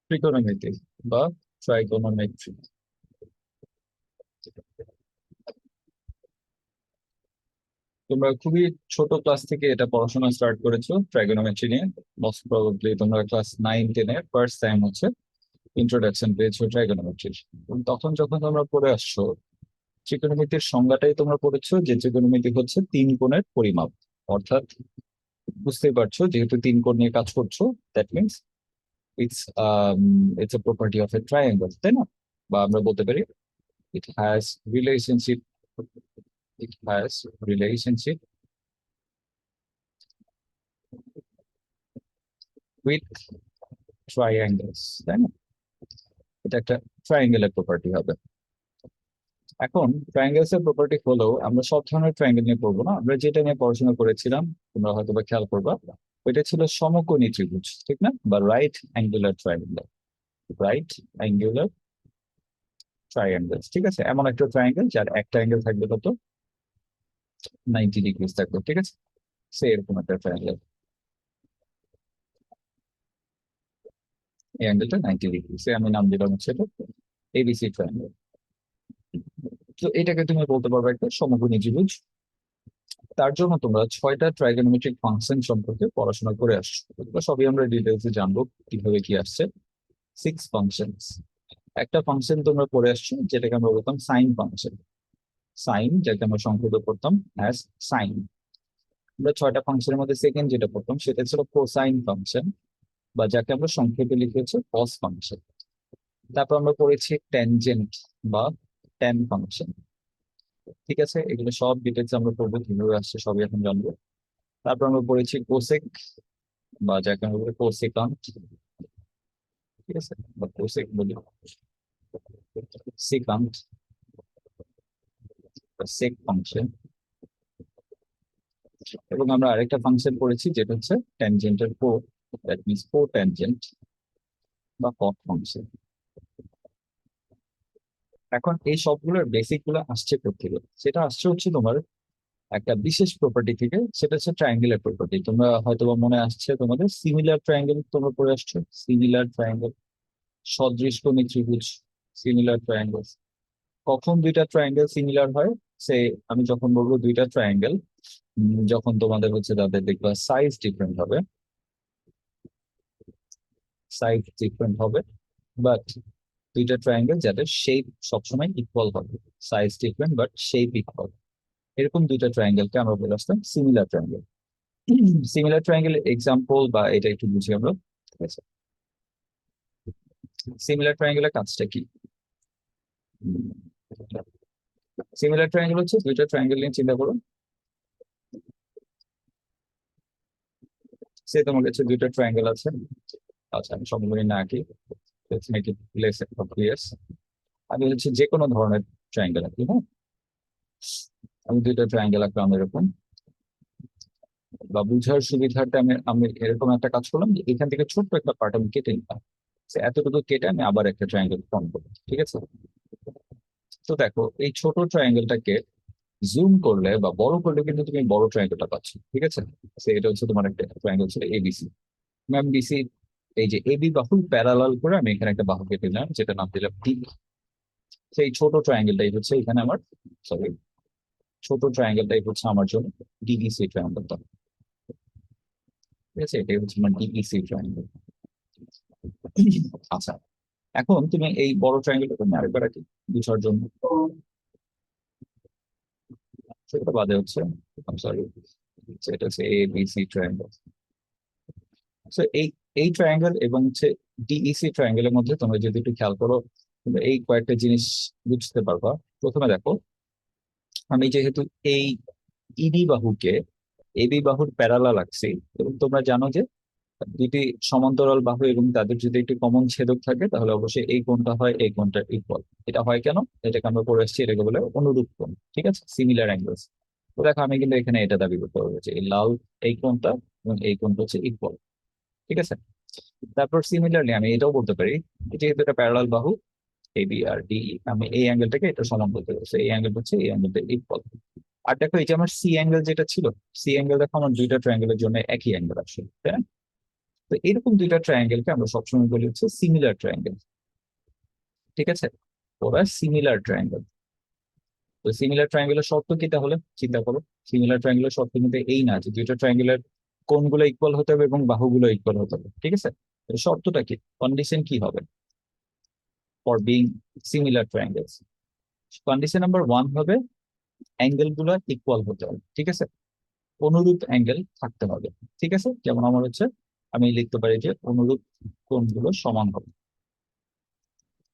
ত্রিকোণমিতি বা ট্রাইগোনোমেট্রি। তোমরা খুবই ছোট ক্লাস থেকে এটা পড়াশোনা স্টার্ট করেছো ট্রাইগোনোমেট্রি নিয়ে। মোস্ট প্রবাবলি তোমরা ক্লাস 9-10 এর ফার্স্ট টাইম হচ্ছে ইন্ট্রোডাকশন পেয়েছো ট্রাইগোনোমেট্রির। তখন যখন তোমরা পড়ে আসছো, ত্রিকোণমিতির সংজ্ঞাটাই তোমরা পড়েছো যে ত্রিকোণমিতি হচ্ছে তিন কোণের পরিমাপ। অর্থাৎ বুঝতেই পারছো, যেহেতু তিন কোণ নিয়ে কাজ করছো, that means it's it's a property of a triangle, তাই না? বা আমরা বলতে পারি it has relationship it has relationship with triangles, তাই না? এটা একটা ট্রায়াঙ্গেলের প্রপার্টি হবে। এখন ট্রায়াঙ্গেলস এর প্রপার্টি হলেও আমরা সব ধরনের ট্রায়াঙ্গেল নিয়ে পড়বো না। আমরা যেটা নিয়ে পড়াশোনা করেছিলাম, তোমরা হয়তো বা খেয়াল করবা, ওইটা ছিল সমকোণী ত্রিভুজ, ঠিক না? বা right angular triangle. Right angular triangle, ঠিক আছে? এমন একটা ট্রায়াঙ্গেল যার একটা অ্যাঙ্গেল থাকবে কত, 90 ডিগ্রিজ থাকবে, ঠিক আছে? সে এরকম একটা ট্রায়াঙ্গেল, এই অ্যাঙ্গেলটা 90 ডিগ্রি, সে আমি নাম দিলাম হচ্ছে এটা এবিসি ট্রায়াঙ্গেল। তো এটাকে তুমি বলতে পারবে একটা সমকোণী ত্রিভুজ। তার জন্য তোমরা 6টা ট্রাইগোনোমেট্রিক ফাংশন সম্পর্কে পড়াশোনা করে আসছো, এগুলো সবই আমরা ডিটেলসে জানবো কিভাবে কি আসছে। 6 ফাংশনস। একটা ফাংশন তোমরা পড়ে আসছো যেটাকে আমরা বলতাম সাইন ফাংশন। সাইন, যাকে আমরা সংক্ষেপে পড়তাম অ্যাজ সাইন। আমরা 6টা ফাংশনের মধ্যে সেকেন্ড যেটা পড়তাম সেটা ছিল কোসাইন ফাংশন, বা যাকে আমরা সংক্ষেপে লিখে হচ্ছে কস ফাংশন। তারপর আমরা পড়েছি ট্যানজেন্ট বা ট্যান ফাংশন, ঠিক আছে? এগুলো সব ডিটেলস আমরা পড়বো, কিভাবে আসছে সবই এখন জানবো। তারপর আমরা পড়েছি কোসেক, বা যাকে আমরা বলি কোসেকান্ট, ঠিক আছে? বা কোসেক বলি, সেকান্ট বা সেক ফাংশন। এবং আমরা আরেকটা ফাংশন পড়েছি যেটা হচ্ছে ট্যানজেন্টের cot, that means co tangent বা কট ফাংশন। এখন এই সবগুলোর বেসিক গুলো আসছে কোথেকে? সেটা আসছে হচ্ছে তোমার একটা বিশেষ প্রপার্টি থেকে, সেটা হচ্ছে ট্রায়াঙ্গেলের প্রপার্টি। তোমরা হয়তো বা মনে আসছে তোমাদের সিমিলার ট্রায়াঙ্গেল তোমরা পড়ে আসছো। সিমিলার ট্রায়াঙ্গেল, সদৃশকোণী ত্রিভুজ, সিমিলার ট্রায়াঙ্গেল। কখন দুইটা ট্রায়াঙ্গেল সিমিলার হয়? সে আমি যখন বলবো দুইটা ট্রায়াঙ্গেল, যখন তোমাদের হচ্ছে তাদের দেখবা সাইজ ডিফারেন্ট হবে, সাইজ ডিফারেন্ট হবে, বাট দুইটা ট্রায়াঙ্গেল যাদের শেপ সবসময় ইকুয়াল হবে। Size different but shape equal, এরকম দুইটা ট্রায়াঙ্গেলকে আমরা বলে আসতাম similar triangle. Similar triangle example বা এটা একটু বুঝি আমরা, ঠিক আছে? সিমিলার ট্রায়াঙ্গেলের কাজটা কি? সিমিলার ট্রায়াঙ্গেল হচ্ছে দুইটা ট্রায়াঙ্গেল নিয়ে চিন্তা করো। সে তোমার কাছে দুইটা ট্রায়াঙ্গেল আছে। আচ্ছা, আমি সবগুলো না আঁকি, let's make it less obvious. আমি হচ্ছে যে কোনো ধরনের ট্রায়াঙ্গেল আঁকি, হ্যাঁ? আমি দুইটা ট্রায়াঙ্গেল আঁকলাম এরকম, বা বুঝার সুবিধার্থে আমি আমি এরকম একটা কাজ করলাম যে এখান থেকে ছোট্ট একটা পার্ট আমি কেটে নিলাম। এতটুকু কেটে আমি আবার একটা ট্রায়াঙ্গেল ফর্ম করবো, ঠিক আছে? তো দেখো, এই ছোট ট্রায়াঙ্গেলটাকে জুম করলে বা বড় করলে কিন্তু তুমি বড় ট্রায়াঙ্গেলটা পাচ্ছ, ঠিক আছে? এটা হচ্ছে তোমার একটা ট্রায়াঙ্গেল ছিল এবিসি। ম্যাম বিসি, এই যে এবি বাহুর প্যারালাল করে আমি এখানে একটা বাহু কেটে নিলাম যেটা নাম দিলাম ডি। সেই ছোট ট্রায়াঙ্গেলটাই হচ্ছে এখানে আমার, সরি, ছোট ট্রায়াঙ্গেলটাই হচ্ছে আমার জন্য ডিইসি ট্রায়াঙ্গেলটা, ঠিক আছে? এটাই হচ্ছে আমার ডিইসি ট্রায়াঙ্গেল। আচ্ছা, এখন তুমি এই বড় ট্রায়াঙ্গেলটা তুমি আরেকবার রাখি বুঝার জন্য, সেটা বাদে হচ্ছে, সরি, এটা হচ্ছে এ বি সি ট্রায়াঙ্গেল। তো এই ট্রায়াঙ্গেল এবং হচ্ছে ডিইসি ট্রায়াঙ্গেলের মধ্যে তোমরা যদি একটু খেয়াল করো, তোমরা এই কয়েকটা জিনিস বুঝতে পারবা। প্রথমে দেখো, আমি যেহেতু এই ইডি বাহুকে এবি বাহুর প্যারালাল আঁকছি, এবং তোমরা জানো যে দুটি সমান্তরাল বাহু এবং তাদের যদি একটি কমন ছেদক থাকে তাহলে অবশ্যই এই কোণটা হয় এই কোণটার ইকুয়াল। এটা হয় কেন? এটাকে আমরা পড়ে আসছি, এটাকে বলে অনুরূপ কোণ, ঠিক আছে? Similar angles. তো দেখো, আমি কিন্তু এখানে এটা দাবি করতে পারবো যে এই লাল এই কোণটা এবং এই কোণটা হচ্ছে ইকুয়াল, ঠিক আছে? তারপর সিমিলারলি আমি এটাও বলতে পারি, যেহেতু এটা প্যারালাল বাহু এবি আর ডি, আমি এই অ্যাঙ্গেলটাকে এটা সমান বলতে পারছি, এই অ্যাঙ্গেল হচ্ছে এই অ্যাঙ্গেলটা ইকুয়াল। আর দেখো, এই যে আমার সি অ্যাঙ্গেল যেটা ছিল, সি অ্যাঙ্গেল দেখো আমার দুইটা ট্রায়াঙ্গেলের জন্য একই অ্যাঙ্গেল আসছে, তাই না? তো এরকম দুইটা ট্রায়াঙ্গেলকে আমরা সবসময় বলি হচ্ছে সিমিলার ট্রায়াঙ্গেল। ঠিক আছে, ওরা সিমিলার ট্রায়াঙ্গেল। তো সিমিলার ট্রায়াঙ্গেলের শর্ত কি তাহলে চিন্তা করো। সিমিলার ট্রায়াঙ্গেলের শর্ত কিন্তু এই না যে দুইটা ট্রায়াঙ্গেলের কোণগুলো ইকুয়াল হতে হবে এবং বাহুগুলো ইকুয়াল হতে হবে। ঠিক আছে, তো শর্তটা কি, কন্ডিশন কি হবে for being similar triangles? Condition number one হবে অ্যাঙ্গেল গুলো ইকুয়াল হতে হবে। ঠিক আছে, অনুরূপ অ্যাঙ্গেল থাকতে হবে। ঠিক আছে, যেমন আমার হচ্ছে আমি লিখতে পারি যে অনুরূপ কোণগুলো সমান হবে,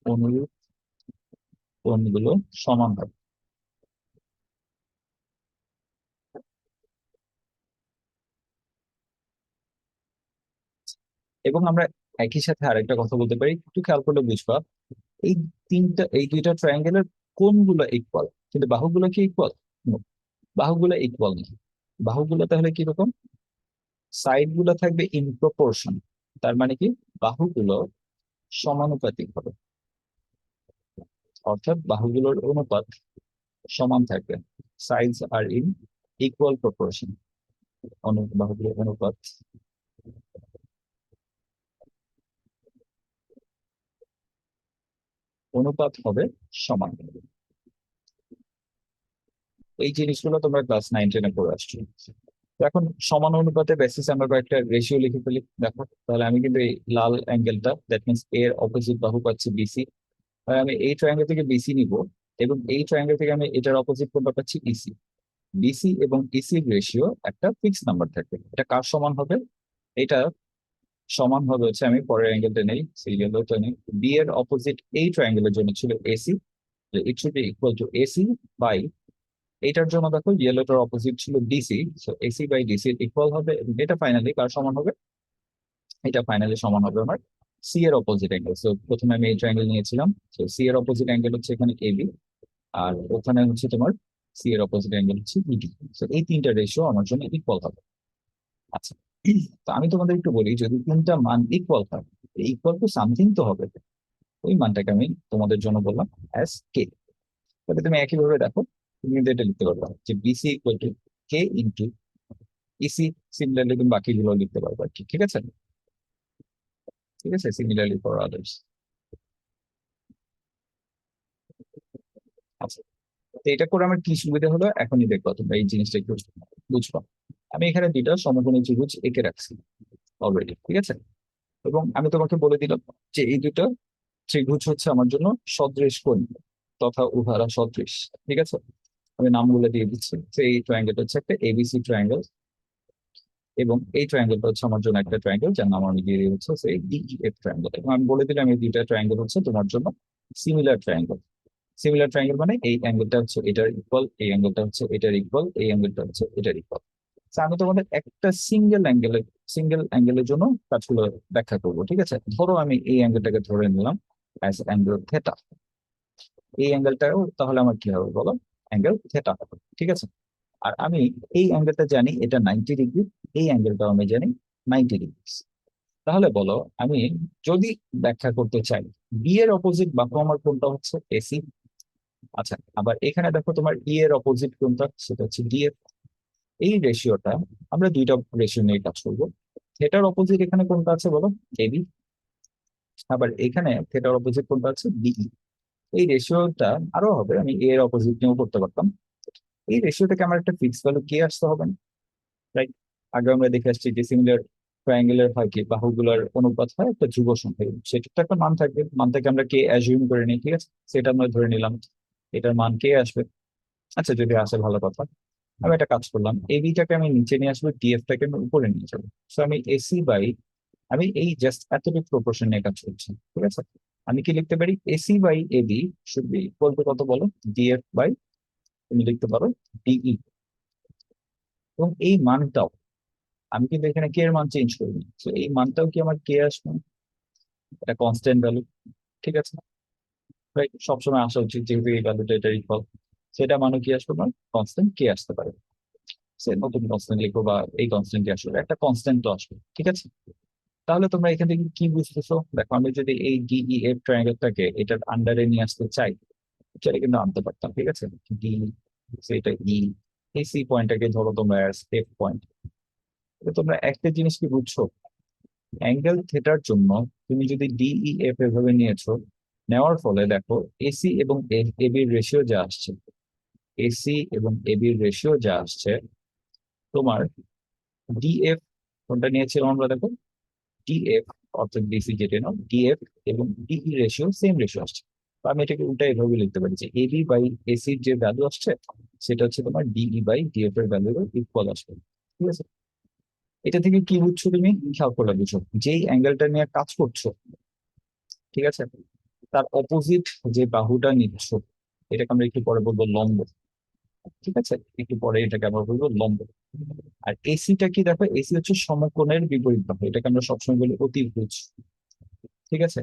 অনুরূপ কোণগুলো সমান হবে। এবং আমরা একই সাথে আরেকটা কথা বলতে পারি, একটু খেয়াল করলে বুঝবা, এই এই দুইটা ট্রায়াঙ্গেলের কোণগুলো ইকুয়াল, কিন্তু বাহুগুলো কি ইকুয়াল? বাহুগুলো ইকুয়াল না। বাহুগুলো তাহলে কিরকম? সাইড গুলো থাকবে ইন প্রপোর্শন। তার মানে কি, বাহুগুলো সমানুপাতিক হবে, অর্থাৎ বাহুগুলোর অনুপাত সমান থাকবে। সাইজ আর ইন ইকুয়াল প্রপোর্শন। বাহুগুলোর অনুপাত অনুপাত হবে সমান। এই জিনিসগুলো তোমরা ক্লাস 9-10-এ পড়ে আসছো। তো এখন সমান অনুপাতে বেসিস আমরা কয়েকটা রেশিও লিখে ফেলি, দেখো। তাহলে আমি কিন্তু এই লাল অ্যাঙ্গেলটা, দ্যাট মিনস এর অপোজিট বাহু পাচ্ছি বিসি। আমি এই ট্রায়াঙ্গেল থেকে বিসি নিব, এবং এই ট্রায়াঙ্গেল থেকে আমি এটার অপোজিট কোণটা পাচ্ছি ইসি। বিসি এবং ইসির রেশিও একটা ফিক্স নাম্বার থাকবে। এটা কার সমান হবে? এটা সমান হবে হচ্ছে, আমি পরের অ্যাঙ্গেলটা নেই, সিরিয়ালটা নেই, বি এর অপোজিট এই ট্রায়াঙ্গেলের জন্য ছিল AC, it should be equal to AC by, এটার জন্য দেখো ইয়েলোটার অপোজিট ছিল DC, so AC by DC equal হবে। এবং এটা ফাইনালি কার সমান হবে? এটা ফাইনালি সমান হবে আমার সি এর অপোজিট অ্যাঙ্গেল। সো প্রথমে আমি এই ট্রায়াঙ্গেল নিয়েছিলাম, তো সি এর অপোজিট অ্যাঙ্গেল হচ্ছে এখানে এবি, আর ওখানে হচ্ছে তোমার সি এর অপোজিট অ্যাঙ্গেল হচ্ছে ইডি। তো এই তিনটা রেশিও আমার জন্য ইকুয়াল হবে। আচ্ছা, তো আমি তোমাদের একটু বলি, যদি তিনটা মান ইকুয়াল হয়, ইকুয়াল টু সামথিং তো হবে, ওই মানটাকে আমি তোমাদের জন্য বললাম অ্যাজ কে। তাহলে তুমি একইভাবে দেখো, তুমি কিন্তু এটা লিখতে পারবা যে BC equal to K into EC. Similarly তুমি বাকিগুলো লিখতে পারবা আর কি। ঠিক আছে, ঠিক আছে, সিমিলারলি ফর আদার্স। আচ্ছা, তো এটা করে আমার কি সুবিধা হলো এখনই দেখবো, তোমরা এই জিনিসটা একটু বুঝবা। আমি এখানে দুইটা সমকোণী ত্রিভুজ এঁকে রাখছি অলরেডি। ঠিক আছে, এবং আমি তোমাকে বলে দিলাম যে এই দুটো ত্রিভুজ হচ্ছে আমার জন্য সদৃশ কোণ তথা উহারা সদৃশ। ঠিক আছে, আমি নামগুলো দিয়ে দিচ্ছি। তো এই ট্রায়াঙ্গেল হচ্ছে একটা এবিসি ট্রায়াঙ্গেল, এবং এই ট্রায়াঙ্গেলটা হচ্ছে আমার জন্য একটা ট্রায়াঙ্গেল যার নাম আমি দিয়ে হচ্ছে সেই ডিইএফ ট্রায়াঙ্গেল। এবং আমি বলে দিলাম এই দুইটা ট্রায়াঙ্গেল হচ্ছে তোমার জন্য সিমিলার ট্রায়াঙ্গেল। সিমিলার ট্রায়াঙ্গেল মানে এই অ্যাঙ্গেলটা হচ্ছে এটার ইকুয়াল, এই অ্যাঙ্গেলটা হচ্ছে এটার ইকুয়াল, এই অ্যাঙ্গেলটা হচ্ছে এটার ইকুয়াল। আমি তোমাদের একটা সিঙ্গেল অ্যাঙ্গেলের জন্য কাজগুলো ব্যাখ্যা করবো। ঠিক আছে, ধরো আমি এই অ্যাঙ্গেলটাকে ধরে নিলাম অ্যাজ অ্যাঙ্গেল থেটা। এই অ্যাঙ্গেলটাও তাহলে আমার কি হবে বলো? অ্যাঙ্গেল থেটা হবে। ঠিক আছে, আর আমি এই অ্যাঙ্গেলটা জানি এটা 90 ডিগ্রি, এই অ্যাঙ্গেলটাও আমি জানি 90 ডিগ্রি। তাহলে বলো, আমি যদি ব্যাখ্যা করতে চাই বি এর অপোজিট বাহু আমার কোনটা হচ্ছে এসি। আচ্ছা, আবার এখানে দেখো তোমার ই এর অপোজিট কোনটা, সেটা হচ্ছে ডিএফ। এই রেশিওটা আমরা দুইটা রেশিও নিয়ে কাজ করবো। থেটার অপোজিট এখানে কোনটা আছে বলো? এবি। আবার এখানে থেটার অপোজিট কোনটা আছে? বিই। এই রেশিওটা আরো হবে, আমি এ এর অপোজিট নিয়েও করতে পারতাম। এই রেশিও থেকে আমার একটা ফিক্স ভ্যালু কে আসতে হবে না, রাইট? আগে আমরা দেখে আসছি যে সিমিলার ট্রায়াঙ্গেলের হয় কি, বাহুগুলোর অনুপাত হয় একটা ধ্রুব সংখ্যা, সেটা তো একটা মান থাকবে। মানটাকে আমরা কে অ্যাজিউম করে নিই। ঠিক আছে, সেটা আমরা ধরে নিলাম, এটার মান কে আসবে। আচ্ছা, যদি আসে ভালো কথা। আমি একটা কাজ করলাম, এবিটাকে আমি নিচে নিয়ে আসবো, ডিএফ টাকে আমি উপরে নিয়ে যাবো। সো আমি এসি বাই, আমি এই জাস্ট এতটুকু প্রপোর্শন নিয়ে কাজ করছি। ঠিক আছে, আমি কি লিখতে পারি? AC by AB should be equal to কত বলো? ডিএফ বাই, তুমি লিখতে পারো ডিই। এবং এই মানটাও আমি কিন্তু এখানে কে এর মান চেঞ্জ করিনি, তো এই মানটাও কি আমার কে আসবে? এটা কনস্ট্যান্ট ভ্যালু। ঠিক আছে, রাইট? সবসময় আসা উচিত, যেহেতু এই ভ্যালুটা এটা ইকুয়াল, সেটা মানে কি আসবে? আমার কনস্ট্যান্ট কে আসতে পারে। সে নতুন কনস্ট্যান্ট লিখবো বা এই কনস্ট্যান্টই আসবে, একটা কনস্ট্যান্ট তো আসবে। ঠিক আছে, তাহলে তোমরা এখান থেকে কি বুঝতেছো? দেখো, আমি যদি এই ডিইএফ ট্রায়াঙ্গেলটাকে এটার আন্ডারে নিয়ে আসতে চাই, চাইলে কিন্তু আনতে পারতাম। ঠিক আছে, ডি, সেটা ই, এই সি পয়েন্টটাকে ধরো তোমরা স্টেপ পয়েন্ট। তোমরা একটা জিনিস কি বুঝছো, অ্যাঙ্গেল থেটার জন্য তুমি যদি ডিইএফ এভাবে নিয়েছো, নেওয়ার ফলে দেখো এসি এবং এবির রেশিও যা আসছে, এসি এবং এবির রেশিও যা আসছে, তোমার ডিএফ কোনটা নিয়েছিলাম আমরা, দেখো ডিএফ অর্থাৎ ডিসি যেটা নাও ডিএফ এবং ডিই রেশিও সেম রেশিও আসছে। তো আমি এটাকে উল্টা এভাবে লিখতে পারি যে এবি বাই এসির যে ভ্যালু আসছে সেটা হচ্ছে তোমার ডিই বাই ডিএফ এর ভ্যালু ইকুয়াল আসবে। ঠিক আছে, এটা থেকে কি বুঝছো তুমি? খেয়াল করে বুঝো, যেই অ্যাঙ্গেলটা নিয়ে কাজ করছো, ঠিক আছে, তার অপোজিট যে বাহুটা নিচ্ছ, এটাকে আমরা একটু পরে বলবো লম্ব। ঠিক আছে, একটু পরে এটাকে আমরা বলবো লম্ব। আর এসিটা কি, দেখো এসি হচ্ছে সমকোণের বিপরীত বাহু, এটাকে আমরা সবসময় বলি অতিভুজ। ঠিক আছে,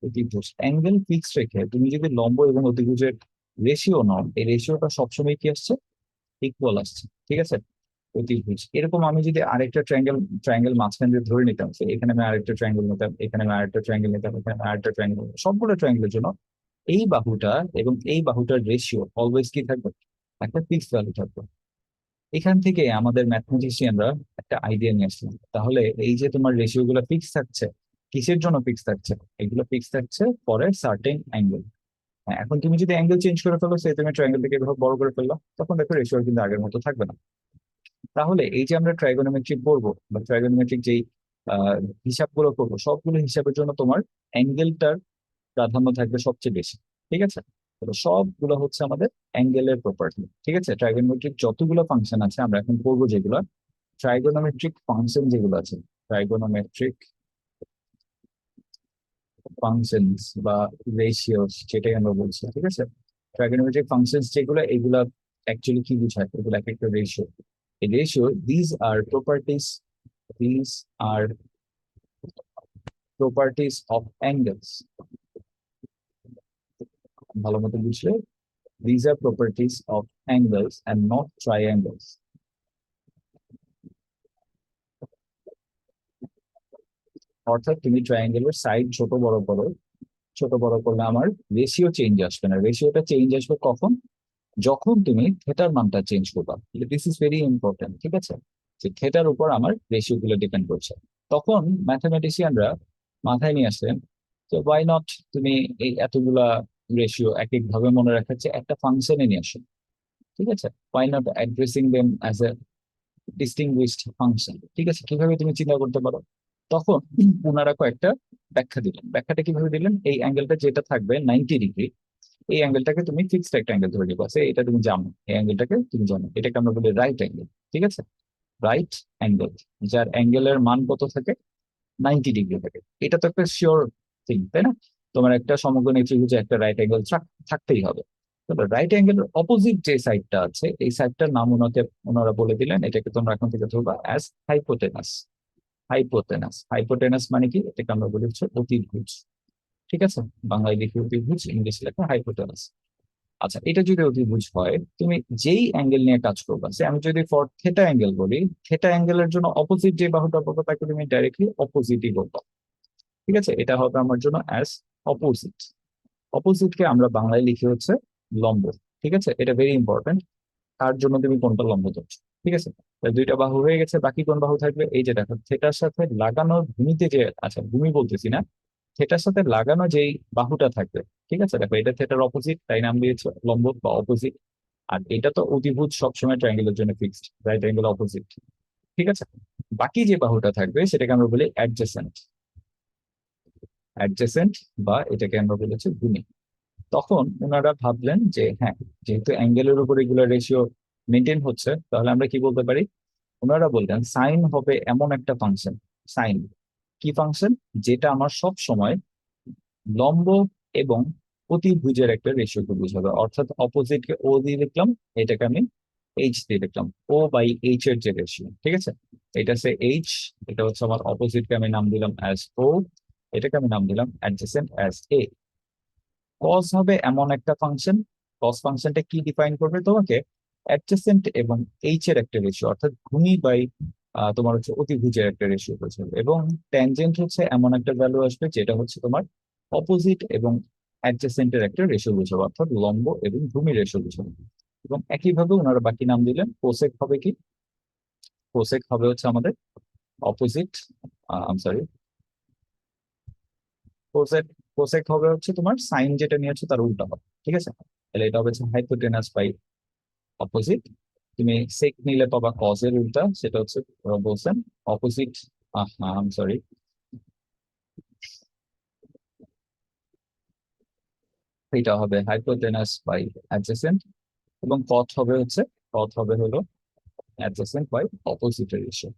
অতিভুজ অ্যাঙ্গেল ফিক্স রেখে তুমি যদি লম্ব এবং অতিভুজের রেশিও নাও, এই রেশিওটা সবসময় কি আসছে, ইকুয়াল আসছে। ঠিক আছে, অতিভুজ এরকম আমি যদি আরেকটা ট্রায়াঙ্গেল ট্রায়াঙ্গেল মাঝখান দিয়ে ধরে নিতাম, তো এখানে আমি আরেকটা ট্রায়াঙ্গেল নিতাম, এখানে আমি আরেকটা ট্রায়াঙ্গেল নিতাম, এখানে আমি আরেকটা ট্রায়াঙ্গেল, সবগুলো ট্রায়াঙ্গেলের জন্য এই বাহুটা এবং এই বাহুটার রেশিও অলওয়েজ কি থাকবে, একটা ফিক্স ভ্যালু থাকবে। এখান থেকে আমাদের ম্যাথমেটিশিয়ানরা একটা আইডিয়া নিয়ে আসলেন, তাহলে এই যে তোমার রেশিও গুলো ফিক্স থাকছে, কিসের জন্য ফিক্স থাকছে? এগুলো ফিক্স থাকছে ফর এ সার্টেন অ্যাঙ্গেল। এখন তুমি যদি অ্যাঙ্গেল চেঞ্জ করে ফেলো, সেই তুমি ট্রায়াঙ্গেল থেকে এভাবে বড় করে ফেললো, তখন দেখো রেশিও কিন্তু আগের মতো থাকবে না। তাহলে এই যে আমরা ট্রাইগোনোমেট্রিক করবো বা ট্রাইগোনোমেট্রিক যেই আহ হিসাবগুলো করবো, সবগুলো হিসাবের জন্য তোমার অ্যাঙ্গেলটার প্রাধান্য থাকবে সবচেয়ে বেশি। ঠিক আছে, তো সবগুলো হচ্ছে আমাদের অ্যাঙ্গেলের প্রপার্টি। ঠিক আছে, ট্রাইগোনোমেট্রিক যতগুলো ফাংশন আছে আমরা এখন করবো যেগুলো ট্রাইগোনোমেট্রিক ফাংশন যেগুলো আছে, ট্রাইগোনোমেট্রিক ফাংশনস বা রেশিওস যেটাই আমরা বলছি। ঠিক আছে, ট্রাইগোনোমেট্রিক ফাংশনস যেগুলো, এগুলা অ্যাকচুয়ালি কি বোঝায়? এগুলো এক একটা রেশিও। এই ratio, these are properties, these are properties of angles, ভালো মতো বুঝলে, these are properties of angles and not triangles। অর্থাৎ তুমি ট্রায়াঙ্গেলের সাইড ছোট বড় করো, ছোট বড় করলে আমার রেশিও চেঞ্জ আসবে না। রেশিওটা চেঞ্জ আসবে কখন? যখন তুমি থেটার মানটা চেঞ্জ করবা। This is very important. ঠিক আছে, যে থেটার উপর আমার রেশিও গুলো ডিপেন্ড করছে। তখন ম্যাথমেটিশিয়ানরা মাথায় নিয়ে আসলেন যে ওয়াই নট তুমি এই এতগুলা রেশিও এক এক ভাবে মনে রাখার চেয়ে একটা ফাংশনে নিয়ে আসো। ঠিক আছে, why not addressing them as a distinguished function. ঠিক আছে, কিভাবে তুমি চিন্তা করতে পারো? তখন ওনারা কয়েকটা ব্যাখ্যা দিলেন। ব্যাখ্যাটা কিভাবে দিলেন? এই অ্যাঙ্গেলটা যেটা থাকবে 90 ডিগ্রি, এই অ্যাঙ্গেলটাকে তুমি ফিক্সড একটা অ্যাঙ্গেল ধরে নিবা, এটা তুমি জানো, এই অ্যাঙ্গেলটাকে তুমি জানো, এটাকে আমরা বলি রাইট অ্যাঙ্গেল। ঠিক আছে, রাইট অ্যাঙ্গেল, যার অ্যাঙ্গেলের মান কত থাকে, 90 ডিগ্রি থাকে। এটা তো একটা শিওর থিং, তাই না? তোমার একটা সমকোণী ত্রিভুজে একটা রাইট অ্যাঙ্গেল থাকতেই হবে। তবে রাইট অ্যাঙ্গেলের অপোজিট যে সাইডটা আছে, এই সাইডটার নাম ওনারা বলে দিলেন, এটাকে তোমরা এখন থেকে ধরবা অ্যাজ হাইপোটেনাস। হাইপোটেনাস, হাইপোটেনাস মানে কি? এটাকে আমরা বলি হচ্ছে অতিভুজ। ঠিক আছে, বাংলায় লিখি অতিভুজ, ইংলিশে লেখা হাইপোটেনাস। আচ্ছা, এটা যদি অতিভুজ হয়, তুমি যেই অ্যাঙ্গেল নিয়ে কাজ করবা, সে আমি যদি ফর থেটা অ্যাঙ্গেল বলি, থেটা অ্যাঙ্গেলের জন্য অপোজিট যে বাহুটা পাবো তাকে তুমি ডাইরেক্টলি অপোজিটই বলবো। ঠিক আছে, এটা হবে আমার জন্য অ্যাজ অপোজিট। অপোজিটকে আমরা বাংলায় লিখি হচ্ছে লম্ব। ঠিক আছে, এটা ভেরি ইম্পর্টেন্ট, তার জন্য তুমি কোনটা লম্ব ধরছো। ঠিক আছে, তাহলে দুইটা বাহু হয়ে গেছে, বাকি কোন বাহু থাকবে? এই যে দেখো থেটার সাথে লাগানো ভূমিতে যে, আচ্ছা ভূমি বলতেছি না, থেটার সাথে লাগানো যেই বাহুটা থাকবে। ঠিক আছে, দেখো এটা থেটার অপোজিট, তাই নাম দিয়েছে লম্ব বা অপোজিট। আর এটা তো অতিভুজ, সবসময় ট্রায়াঙ্গেলের জন্য ফিক্সড, রাইট অ্যাঙ্গেল অপোজিট। ঠিক আছে, বাকি যে বাহুটা থাকবে সেটাকে আমরা বলি অ্যাডজেসেন্ট। অ্যাডজেসেন্ট বা এটাকে আমরা বলেছি ভূমি। তখন ওনারা ভাবলেন যে হ্যাঁ, যেহেতু অ্যাঙ্গেলের উপর এগুলো রেশিও মেনটেন হচ্ছে, তাহলে আমরা কি বলতে পারি? ওনারা বললেন সাইন হবে এমন একটা ফাংশন, সাইন কি ফাংশন, যেটা আমার সব সময় লম্ব এবং অতিভুজের একটা রেশিওকে বুঝাবে। অর্থাৎ অপোজিট কে ও দিয়ে লিখলাম, এটাকে আমি এইচ দিয়ে লিখলাম, ও বাই এইচ এর যে রেশিও। ঠিক আছে, এটা সে এইচ, এটা হচ্ছে আমার অপোজিট কে আমি নাম দিলাম অ্যাজ ও, এটাকে আমি নাম দিলাম অ্যাডজেসেন্ট অ্যাজ এ। কস হবে এমন একটা ফাংশন, কস ফাংশনটা কি ডিফাইন করবে তোমাকে? অ্যাডজেসেন্ট এবং এইচ এর একটা রেশিও, অর্থাৎ ভূমি বাই তোমার হচ্ছে অতিভুজের একটা রেশিও বোঝাবে। এবং ট্যানজেন্ট হচ্ছে এমন একটা ভ্যালু আসবে যেটা হচ্ছে তোমার অপোজিট এবং অ্যাডজেসেন্টের একটা রেশিও বোঝাবে, অর্থাৎ লম্ব এবং ভূমি রেশিও বোঝাবে। এবং একইভাবে ওনারা বাকি নাম দিলেন। কোসেক হবে কি? কোসেক হবে হচ্ছে আমাদের অপোজিট, সরি, কোসেক কোসেক হবে হচ্ছে তোমার সাইন যেটা নিয়েছো তার উল্টা হবে, ঠিক আছে? তাহলে এটা হবে হাইপোটেনাস বাই অপোজিট। তুমি সেক নিলে পাবা কজের উল্টা, সেটা হচ্ছে বলছেন অপোজিট। সরি, এটা হবে হাইপোটেনাস বাই অ্যাডজেসেন্ট, এবং কট হবে হলো অ্যাডজেসেন্ট বাই অপোজিট রেশিও।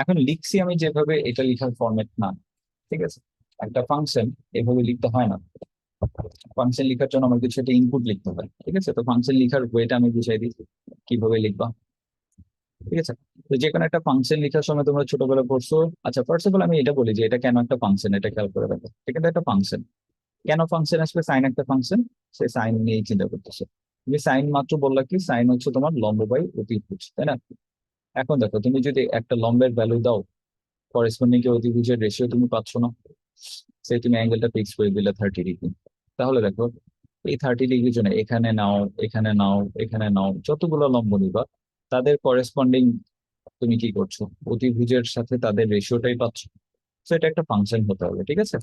এখন লিখছি আমি যেভাবে, এটা লিখার ফরম্যাট না, ঠিক আছে? একটা ফাংশন এভাবে লিখতে হয় না। ফাংশন লেখার জন্য আমার কিছু একটা ইনপুট লিখতে হয়, ঠিক আছে? তো ফাংশন লেখার ওয়েটা আমি বুঝাই দিই কিভাবে লিখবা, ঠিক আছে? তো যে কোনো একটা ফাংশন লেখার সময় তোমরা ছোটবেলায় পড়ছো। আচ্ছা, ফার্স্ট অফ অল আমি এটা বলি যে এটা কেন একটা ফাংশন, এটা খেয়াল করে দেখো। এটা কিন্তু একটা ফাংশন। কেন ফাংশন আসবে? সাইন একটা ফাংশন, সে সাইন নিয়েই চিন্তা করতেছে। তুমি সাইন মাত্র বললা কি, সাইন হচ্ছে তোমার লম্ব বাই অতিভুজ, তাই না? এখন দেখো, তুমি যদি একটা লম্বের ভ্যালু দাও, করেসপন্ডিং কি অতিভুজের রেশিও তুমি পাচ্ছ না? সে তুমি অ্যাঙ্গেলটা ফিক্স করে দিলে 30 ডিগ্রি। তাহলে দেখো, এই 30 ডিগ্রির জন্য এখানে নাও, এখানে নাও, এখানে নাও, যতগুলো লম্ব নিবা তাদের করেসপন্ডিং তুমি কি করছো, অতিভুজের সাথে তাদের রেশিওটাই পাচ্ছ। তো এটা একটা ফাংশন হতে হবে, ঠিক আছে?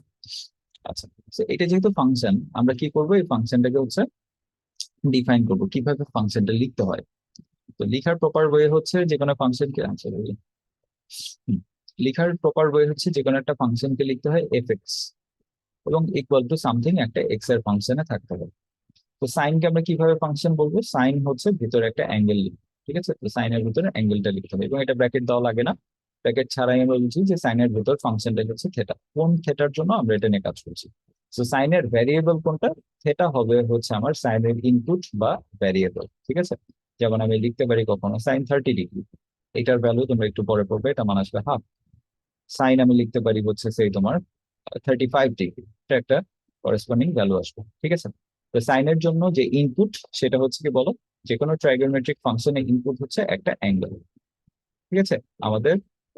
আচ্ছা, তো এটা যেহেতু ফাংশন, আমরা কি করবো, এই ফাংশনটাকে হচ্ছে ডিফাইন করবো কিভাবে ফাংশনটা লিখতে হয়। তো লিখার প্রপার ওয়ে হচ্ছে যে কোনো ফাংশনকে আনসার, লিখার প্রপার ওয়ে হচ্ছে যে কোনো একটা ফাংশনকে লিখতে হয় এফ এক্স, এবং ইকুয়াল টু সামথিং একটা এক্স এর ফাংশনে থাকতে হবে। তো সাইনকে আমরা কিভাবে ফাংশন বলবো, সাইন হচ্ছে ভিতরে একটা অ্যাঙ্গেল লিখবো, ঠিক আছে? তো সাইনের ভিতরে অ্যাঙ্গেলটা লিখতে হবে, এবং এটা ব্র্যাকেট দেওয়া লাগে না। ব্র্যাকেট ছাড়াই আমরা বলছি যে সাইনের ভিতর ফাংশনটা হচ্ছে থেটা। কোন থেটার জন্য আমরা এটা নিয়ে কাজ করছি? তো সাইনের ভ্যারিয়েবল কোনটা? থেটা হবে হচ্ছে আমার সাইনের ইনপুট বা ভ্যারিয়েবল, ঠিক আছে? যেমন আমি লিখতে পারি কখনো সাইন 30 ডিগ্রি, এটার ভ্যালু তোমরা একটু পরে পড়বে, এটা মান আসবে হাফ। সাইন আমি লিখতে পারি হচ্ছে সেই তোমার 35 ডিগ্রি, এটা একটা করেসপন্ডিং ভ্যালু আসবে, ঠিক আছে? তো সাইনের জন্য যে ইনপুট, সেটা হচ্ছে কি বলো, যে কোনো ট্রাইগোনোমেট্রিক ফাংশনের ইনপুট হচ্ছে একটা অ্যাঙ্গেল, ঠিক আছে? আমাদের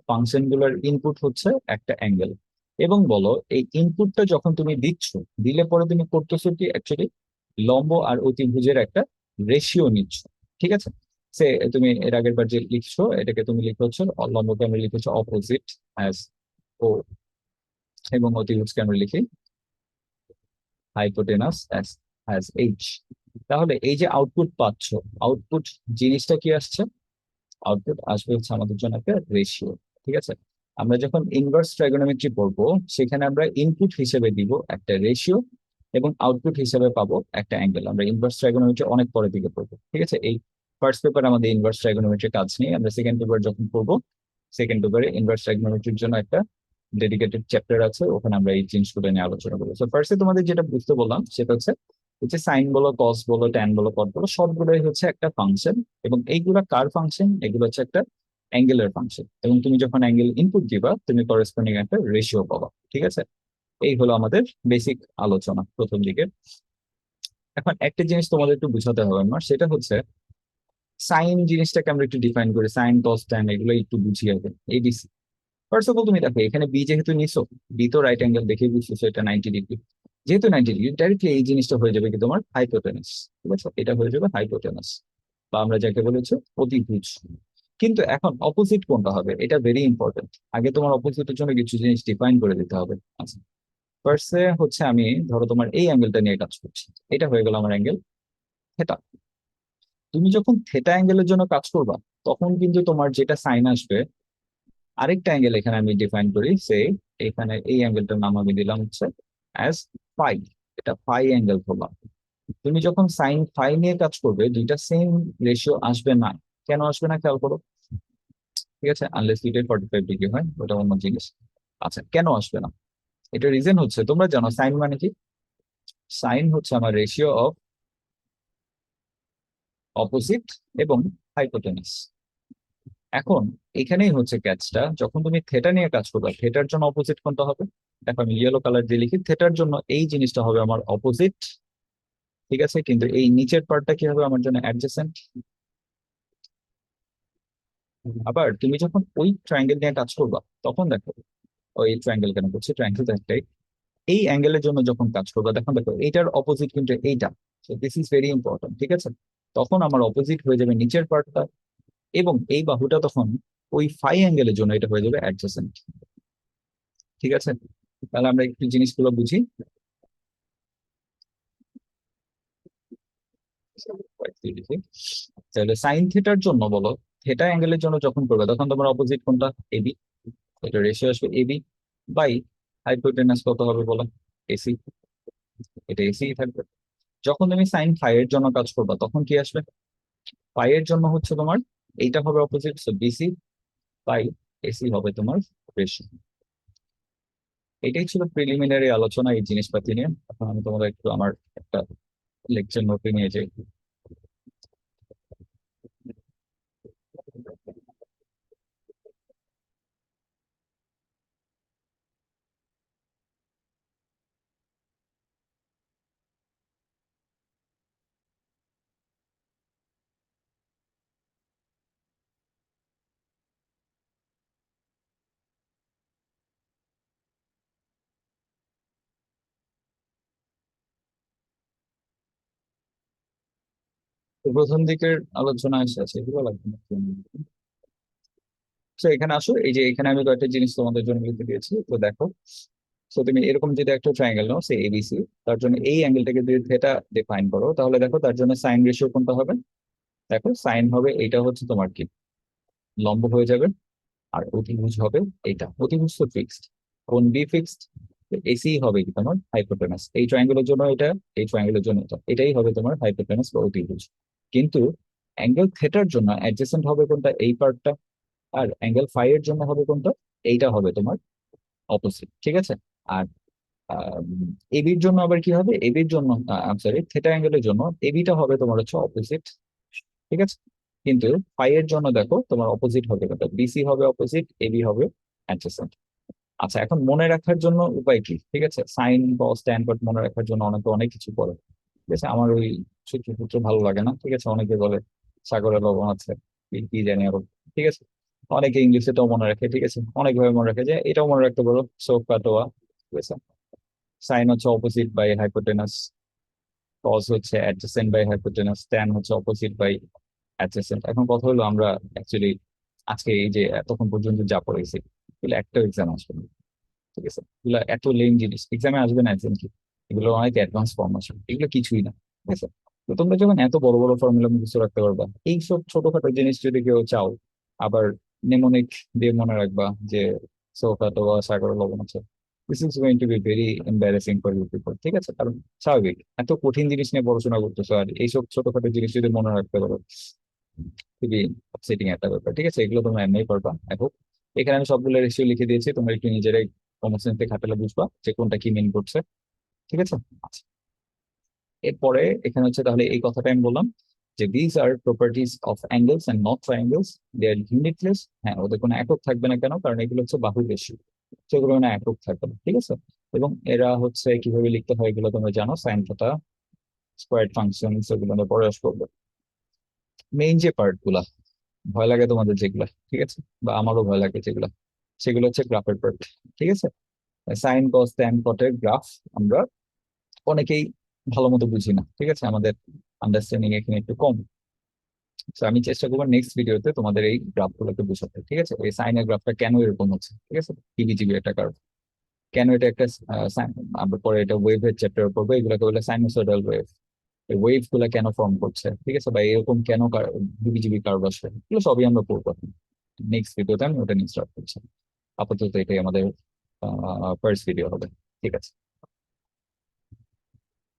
ফাংশন গুলোর ইনপুট হচ্ছে একটা অ্যাঙ্গেল। এবং বলো, এই ইনপুটটা যখন তুমি দিচ্ছ, দিলে পরে তুমি করতেছো কি, অ্যাকচুয়ালি লম্ব আর অতিভুজের একটা রেশিও নিচ্ছ, ঠিক আছে? সে তুমি এর আগের বার যে লিখছো, এটাকে তুমি লিখে হচ্ছে লম্বকে আমরা লিখেছো অপোজিট অ্যাজ ও, এবং অতিভুজকে আমরা লিখি হাইপোটেনাস অ্যাজ অ্যাজ এইচ। তাহলে এই যে আউটপুট পাচ্ছ, আউটপুট জিনিসটা কি আসছে? আউটপুট আসবে হচ্ছে আমাদের জন্য একটা রেশিও, ঠিক আছে? আমরা যখন ইনভার্স ট্রাইগোনোমেট্রি পড়বো, সেখানে আমরা ইনপুট হিসেবে দিব একটা রেশিও, এবং আউটপুট হিসেবে পাবো একটা অ্যাঙ্গেল। আমরা ইনভার্স ট্রাইগোনোমেট্রি অনেক পরের দিকে পড়বো, ঠিক আছে? এই ফার্স্ট পেপার আমাদের ইনভার্স ট্রাইগোনোমেট্রি কাজ নেই, আমরা সেকেন্ড পেপার যখন পড়বো, সেকেন্ড পেপারে ইনভার্স ট্রাইগোনোমেট্রির জন্য একটা ডেডিকেটেড চ্যাপ্টার আছে, ওখানে আমরা এই জিনিসগুলো নিয়ে আলোচনা করবো। তো ফার্স্টে তোমাদের যেটা বুঝতে বললাম সেটা হচ্ছে হচ্ছে সাইন বলো, কস বলো, ট্যান বলো, কট বলো, সবগুলোই হচ্ছে একটা ফাংশন। এবং এইগুলা কার ফাংশন? এগুলো হচ্ছে একটা অ্যাঙ্গেলের ফাংশন, এবং তুমি যখন অ্যাঙ্গেল ইনপুট দিবা, তুমি করেসপন্ডিং একটা রেশিও পাবা, ঠিক আছে? এই হলো আমাদের বেসিক আলোচনা প্রথম দিকে। এখন একটা জিনিস তোমাদের একটু বুঝাতে হবে আমার, সেটা হচ্ছে সাইন জিনিসটাকে আমরা একটু ডিফাইন করি, সাইন কস ট্যান এগুলো একটু বুঝিয়ে হবে, এবিসি। ফার্স্ট অফ অল তুমি দেখো, এখানে বি যেহেতু নিছো, বি তো রাইট অ্যাঙ্গেল দেখে বুঝছো এটা 90 ডিগ্রি। যেহেতু 90 ডিগ্রি, ডাইরেক্টলি এই জিনিসটা হয়ে যাবে কি তোমার হাইপোটেনাস, ঠিক আছে? এটা হয়ে যাবে হাইপোটেনাস, বা আমরা যাকে বলেছি অতিভুজ। কিন্তু এখন অপোজিট কোনটা হবে, এটা ভেরি ইম্পর্টেন্ট। আগে তোমার অপোজিটের জন্য কিছু জিনিস ডিফাইন করে দিতে হবে। আচ্ছা, ফার্স্টে হচ্ছে আমি ধরো তোমার এই অ্যাঙ্গেলটা নিয়ে কাজ করছি, এটা হয়ে গেল আমার অ্যাঙ্গেল থেটা। তুমি যখন থেটা অ্যাঙ্গেলের জন্য কাজ করবা, তখন কিন্তু তোমার যেটা সাইন আসবে, আরেকটা অ্যাঙ্গেল এখানে আমি ডিফাইন করি, সে এখানে এই অ্যাঙ্গেলটার নাম আমি দিলাম হচ্ছে অ্যাজ ফাই। এটা ফাই অ্যাঙ্গেল ধরলাম। তুমি যখন সাইন ফাই নিয়ে কাজ করবে, দুইটা সেম রেশিও আসবে না। কেন আসবে না খেয়াল করো, ঠিক আছে? আনলেস দুইটাই 45 ডিগ্রি হয়, ওটা অন্য জিনিস। আচ্ছা, কেন আসবে না? এটা রিজন হচ্ছে, তোমরা জানো সাইন মানে কি? সাইন হচ্ছে আমার রেশিও অফ অপোজিট এবং হাইপোটেনাস। এখন এখানেই হচ্ছে ক্যাচটা, যখন তুমি থেটা নিয়ে কাজ করবে, থেটার জন্য অপোজিট কোনটা হবে? দেখো আমি ইয়েলো কালার দিয়ে লিখি, থেটার জন্য এই জিনিসটা হবে আমার অপোজিট, ঠিক আছে? কিন্তু এই নিচের পার্টটা কি হবে আমার জন্য অ্যাডজেসেন্ট। আবার তুমি যখন ওই ট্রায়াঙ্গেল নিয়ে কাজ করবা, তখন দেখো, ওই ট্রায়াঙ্গেল কেন করছি, ট্রায়াঙ্গেল তো একটাই, এই অ্যাঙ্গেলের জন্য যখন কাজ করবা, দেখো দেখো এইটার অপোজিট কিন্তু এইটা। দিস ইজ ভেরি ইম্পর্টেন্ট, ঠিক আছে? তখন আমার অপোজিট হয়ে যাবে নিচের পার্টটা, এবং এই বাহুটা তখন ওই ফাই অ্যাঙ্গেলের জন্য এটা হয়ে যাবে অ্যাডজেসেন্ট, ঠিক আছে? তাহলে আমরা একটু জিনিসগুলো বুঝি। তাহলে সাইন থিটার জন্য বলো, থিটা অ্যাঙ্গেলের জন্য যখন করবে তখন তোমার অপোজিট কোনটা? এবি। এটা রেশিও আসবে এবি বাই হাইপোটেনাস কত হবে বলো? এসি। এটা এসি থাকবে। যখন তুমি সাইন ফাই এর জন্য কাজ করবা তখন কি আসবে? ফাই এর জন্য হচ্ছে তোমার এইটা হবে opposite, so BC by AC হবে তোমার রেশিও। এটাই ছিল প্রিলিমিনারি আলোচনা এই জিনিসপাতি নিয়ে। এখন আমি তোমাদের একটু আমার একটা লেকচার নোটে নিয়ে যাই। তো প্রথম দিকের আলোচনা আসে আছে এগুলো লাগবে না। তো এখানে আসো, এই যে এখানে আমি কয়েকটা জিনিস তোমাদের জন্য লিখে দিয়েছি, তো দেখো। তো তুমি এরকম যদি একটা ট্রায়াঙ্গেল নাও, সে এবিসি, তার জন্য এই অ্যাঙ্গেলটাকে যদি থিটা ডিফাইন করো, তাহলে দেখো তার জন্য সাইন রেশিও কোনটা হবে? দেখো সাইন হবে এইটা হচ্ছে তোমার কি, লম্ব হয়ে যাবে। আর অতিভুজ হবে এইটা, অতিভুজ তো ফিক্সড, কোণ বি ফিক্সড। এসি হবে কি তোমার হাইপোটেনাস, এই ট্রায়াঙ্গেলের জন্য এটা, এই ট্রায়াঙ্গেলের জন্য এটা, এটাই হবে তোমার হাইপোটেনাস বা অতিভুজ। কিন্তু অ্যাঙ্গেল থেটার জন্য অ্যাডজেসেন্ট হবে কোনটা? এই পার্টটা। আর অ্যাঙ্গেল ফাই এর জন্য হবে কোনটা? এইটা হবে তোমার অপোজিট, ঠিক আছে? আর এবির জন্য আবার কি হবে? এবির জন্য সরি, থেটা অ্যাঙ্গেলের জন্য এবিটা হবে তোমার হচ্ছে অপোজিট, ঠিক আছে? কিন্তু ফাই এর জন্য দেখো তোমার অপোজিট হবে কোনটা? বিসি হবে অপোজিট, এবি হবে অ্যাডজেসেন্ট। আচ্ছা, এখন মনে রাখার জন্য উপায় কি? ঠিক আছে, সাইন কস ট্যান কট মনে রাখার জন্য অনেকে অনেক কিছু করে। ঠিক আছে, আমার ওই সূত্র সূত্র ভালো লাগে না, ঠিক আছে? অনেকে বলে সাগরে লবণ আছে, কি কি জানি আরো, ঠিক আছে? অনেকে ইংলিশেটাও মনে রাখে, ঠিক আছে? অনেকভাবে মনে রাখে, যে এটাও মনে রাখতে পারো, সোক কাটোয়া, ঠিক আছে? সাইন হচ্ছে অপোজিট বাই হাইপোটেনাস, কস হচ্ছে অ্যাডজেসেন্ট বাই হাইপোটেনাস, ট্যান হচ্ছে অপোজিট বাই অ্যাডজেসেন্ট। এখন কথা হলো আমরা অ্যাকচুয়ালি আজকে এই যে এতক্ষণ পর্যন্ত যা পড়েছি, এগুলো একটা এক্সাম আসবে না, ঠিক আছে? এগুলো এত লেম জিনিস এক্সামে আসবে না একদম কি। এগুলো অনেক অ্যাডভান্স ফর্মেশন, এগুলো কিছুই না, ঠিক আছে? তো তোমরা যখন এত বড় বড় ফর্মুলা মুখস্থ রাখতে পারবা, এইসব ছোটখাটো জিনিস যদি কেউ চাও, আবার নেমোনিক দিয়ে মনে রাখবা যে সোফা তো সাগর লবণ আছে, this is going to be very embarrassing for you people, ঠিক আছে? কারণ স্বাভাবিক, এত কঠিন জিনিস নিয়ে পড়াশোনা করতেছো আর এইসব ছোটখাটো জিনিস যদি মনে রাখতে পারো, খুবই আপসেটিং একটা ব্যাপার, ঠিক আছে? এগুলো তোমরা এমনি পারবা এখন। এখানে আমি সবগুলো রেশিও লিখে দিয়েছি, তোমরা একটু নিজেরাই কমন সেন্সে খাটালে বুঝবা যে কোনটা কি মিন করছে, ঠিক আছে? আচ্ছা, এরপরে এখানে হচ্ছে তাহলে এই কথাটা আমি বললাম যে this are properties of angles and not triangles, they are unitless. হ্যাঁ, ওদের কোনো একক থাকবে না, কেন? কারণ এগুলো হচ্ছে বাহুর রেশিও, সেগুলো কোনো একক থাকবে না, ঠিক আছে? এবং এরা হচ্ছে কিভাবে লিখতে হয় এগুলো তোমরা জানো, সাইন থিটা, স্কোয়ার ফাংশন, সেগুলো আমরা পরে আসবো। মেইন যে পার্ট গুলা ভয় লাগে তোমাদের যেগুলা, ঠিক আছে, বা আমারও ভয় লাগে যেগুলা, সেগুলো হচ্ছে গ্রাফের পার্ট, ঠিক আছে? সাইন কস ট্যান কটের গ্রাফ আমরা অনেকেই ভালো মতো বুঝি না, ঠিক আছে? আমাদের আন্ডারস্ট্যান্ডিং এখানে একটু কম। তো আমি চেষ্টা করবো নেক্সট ভিডিওতে তোমাদের এই গ্রাফ গুলোকে বোঝাতে, ঠিক আছে? এই সাইনের গ্রাফটা কেন এরকম হচ্ছে, ঠিক আছে? টিবিজিবি একটা কার্ভ, কেন এটা একটা আমরা পরে এটা ওয়েভের চ্যাপ্টার পড়বো, এগুলোকে বলে সাইনোসয়েডাল ওয়েভ। এই ওয়েভ গুলা কেন ফর্ম করছে, ঠিক আছে? বা এরকম কেন বিজিবি কার্ভ আসে, এগুলো সবই আমরা পড়বো নেক্সট ভিডিওতে। আমি ওটা নিয়ে স্টার্ট করছি। আপাতত এটাই আমাদের ফার্স্ট ভিডিও হবে, ঠিক আছে?